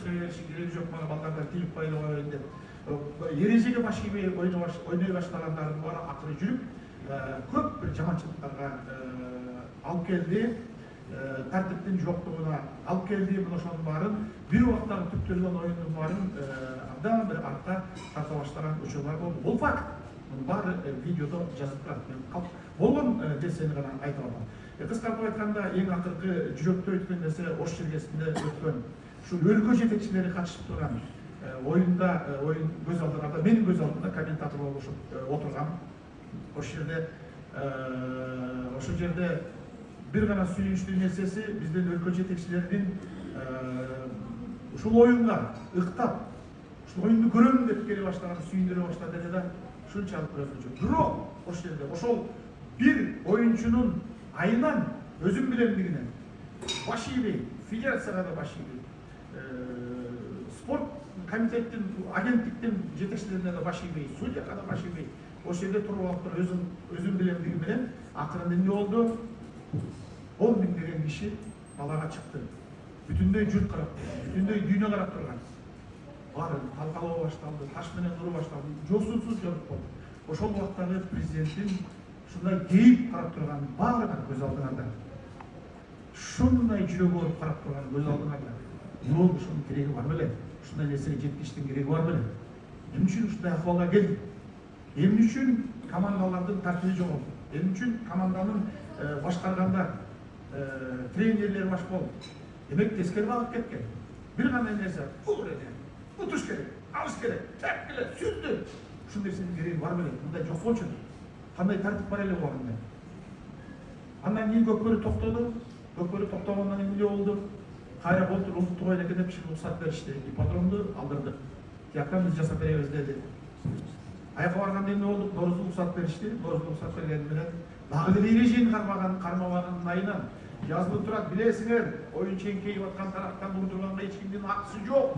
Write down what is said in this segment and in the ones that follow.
матчка бериши кереги жок, мага балдарга тилип байлабайын деп. Ережеге баш ийбей ойной баштагандардын баары акыры жүрүп, көп бир жаманчылыктарга алып келди. Тартиптин жоктугуна алып келди. Мына ошонун баарын бир убактагы түптөлгөн оюндун баарын абдан бир артка тарта баштаган учурлар болду. Бул факт. Мунун баары видеодо жазылып турат. Болгон нерсени гана айтып атам. Кыскартып айтканда, эң акыркы жүрөктө өткөн нерсе Ош жергесинде өткөн. Ушул өлкө жетекчилери катышып турган оюнда, оюн көз алдыда, менин көз алдымда комментатор болуп отурган. Ошол жерде бир гана сүйүнүчтүү нерсеси биздин өлкө жетекчилеринин ушул оюнга ыктап, ушул оюнду көрөм деп келе баштаган, сүйүндүрө баштады эле да, ушунчалык өзгөчө. Бирок ошол жерде ошол бир оюнчунун айынан өзүм билемдигинен баш ийбей, федерацияга да баш ийбей, спорт комитеттин, агенттиктин жетекчилерине да баш ийбей, судьяга да баш ийбей, ошол жерде туруп алып өзүм билемдиги менен акырында эмне болду? 10 000 деген киши балага чыкты. Бүтүндөй жұрт карап, бүтүндөй дүйнө карап турган. Баары талкалоо башталды, таш менен уруу башталды, жосунсуз жорук болду. Ошол убактагы президенттин ушундай кейип карап турган баары көз алдыңарда. Ушундай жүрөгү ооруп карап турган көз алдыңарда. Эмне болду? Ушунун кереги бар беле? Ушундай нерсеге жеткиштин кереги бар беле? Эмне үчүн ушундай акыбалга келди? Эмне үчүн командалардын тартиби жоголду? Эмне үчүн команданын башкарганда тренерлер баш болду? Демек тескери багып кеткен. Бир гана нерсе, бул эле, утуш керек, алыш керек, тепкиле, сүздү. Ушул нерсенин кереги бар беле? Мындай жок болчу. Кандай тартип бар эле бу арында? Андан кийин көкбөрү токтоду. Көкбөрү токтогондон кийин эмне болду? Кайра болтур улуттук ойун экен деп уруксат беришти. Ипподромду алдырдык. Тияктан биз жасап беребиз деди. Аяка барганда эмне болду? Доорусу уруксат беришти. Доорусу уруксат бергени менен дагы деле эрежени кармабаганын айынан жазылып турат. Билесиңер, оюн чеңкейип аткан тараптан урдурганга эч кимдин акысы жок.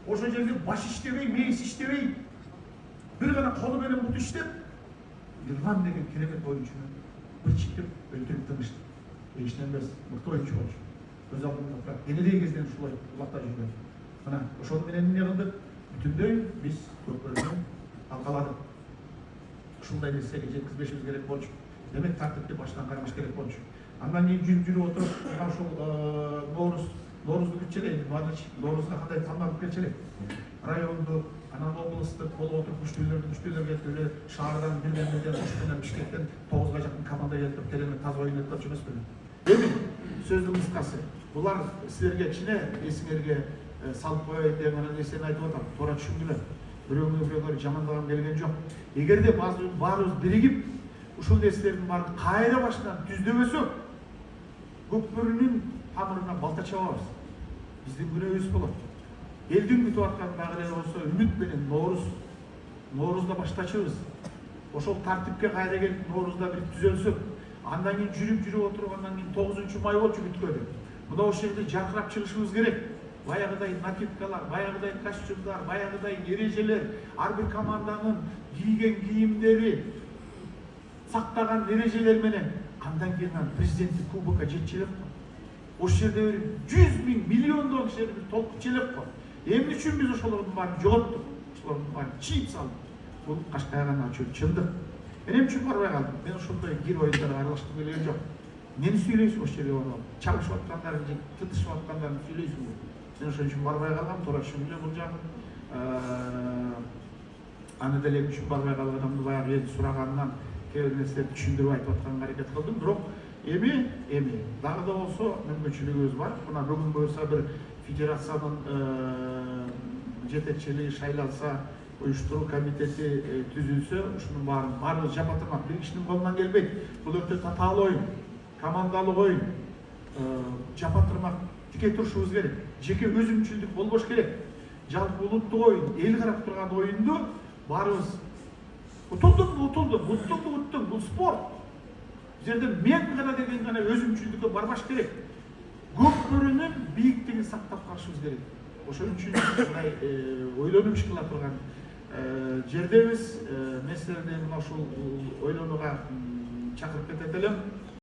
Ошол жерде баш иштебей, мээс иштебей, бир гана колу менен бут иштеп, Йылган деген керемет оюнчуну бир чиктеп өлтүрүп тыныштı. Эчтен эмес, мыкты оюнчу болчу. Көз алдымда турат. Энедей кезден ушулай улакта жүргөн. Мына ошол менен эмне кылдык? Бүтүндөй биз көкбөрүнү талкаладык. Ушундай нерсеге жеткизбешибиз керек болчу. Демек тартипти баштан кармаш керек болчу. Андан кийин жүрүп отуруп, ушул Ноорузду күтчелейин. Ноорузга кандай салмак келчелек. Райондук, анан облустук болуп отуруп күчтүүлөр келип эле шаардан бирден Ош менен Бишкектен 9га жакын команда келип керемет таза оюн өткөрчү эмес беле. Эми сөздүн кыскасы, булар силерге кичине эсиңерге салып коет деген гана нерсени айтып атам. Туура түшүндүлөр. Бирөөгө жамандаган келген жок. Эгерде баарыбыз биригип ушул нерселердин баарын кайра башынан түздөбөсөк, көкбөрүнүн тамырына балта чабабыз. Биздин күнөөбүз болот. Элдин күтүп аткан дагы эле болсо үмүт менен Ноорузда баштачыбыз. Ошол тартипке кайра келип Ноорузда бир түзөлсөк, андан кийин жүрүп отургандан кийин 9-май болчу бүткөнү. Мына ошол жерде жаркырап чыгышыбыз керек. Баягыдай накидкалар, баягыдай костюмдар, баягыдай эрежелер, ар бир команданын кийген кийимдери, сактаган эрежелер менен андан кийин президенттик кубокко жетчилек го. Ошол жерде 100 000, миллиондон кишилер бир толкуп челеп го. Эмне үчүн биз ошолордун баарын жоготтук? Ошолордун баарын чийип салдык. Бул кашкайган чындык. Мен эмне үчүн барбай калдым? Мен ошондой кир оюндарга аралашкым келген жок. Эмнени сүйлөйсүң ошол жерде барып? Чабышып аткандарын же тытышып аткандарын сүйлөйсүңбү? Мен ошон үчүн барбай калгам, туура түшүндүм бул жагын. Аны деле эмне үчүн барбай калганымды баягы элди сураганынан кээ бир нерселерди түшүндүрүп айтып атканга аракет кылдым. Бирок эми дагы да болсо мүмкүнчүлүгүбүз бар. Мына бүгүн буюрса бир федерациянын жетекчилиги шайланса, уюштуруу комитети түзүлсө, ушунун баарын жапатырмак бир кишинин колунан келбейт. Бул өтө татаалуу оюн, командалык оюн. Жапатырмак тике турушубуз керек. Жеке өзүмчүлдүк болбош керек. Жалпы улуттук оюн, эл карап турган оюнду баарыбыз уттуң, бул спорт. Бул жерде мен гана деген гана өзүмчүлдүккө барбаш керек. Көкбөрүнүн бийиктигин сактап калышыбыз керек. Ошон үчүн мындай ойлонуп иш кыла турган жердебиз. Мен силерди мына ушул ойлонууга чакырып кетет элем.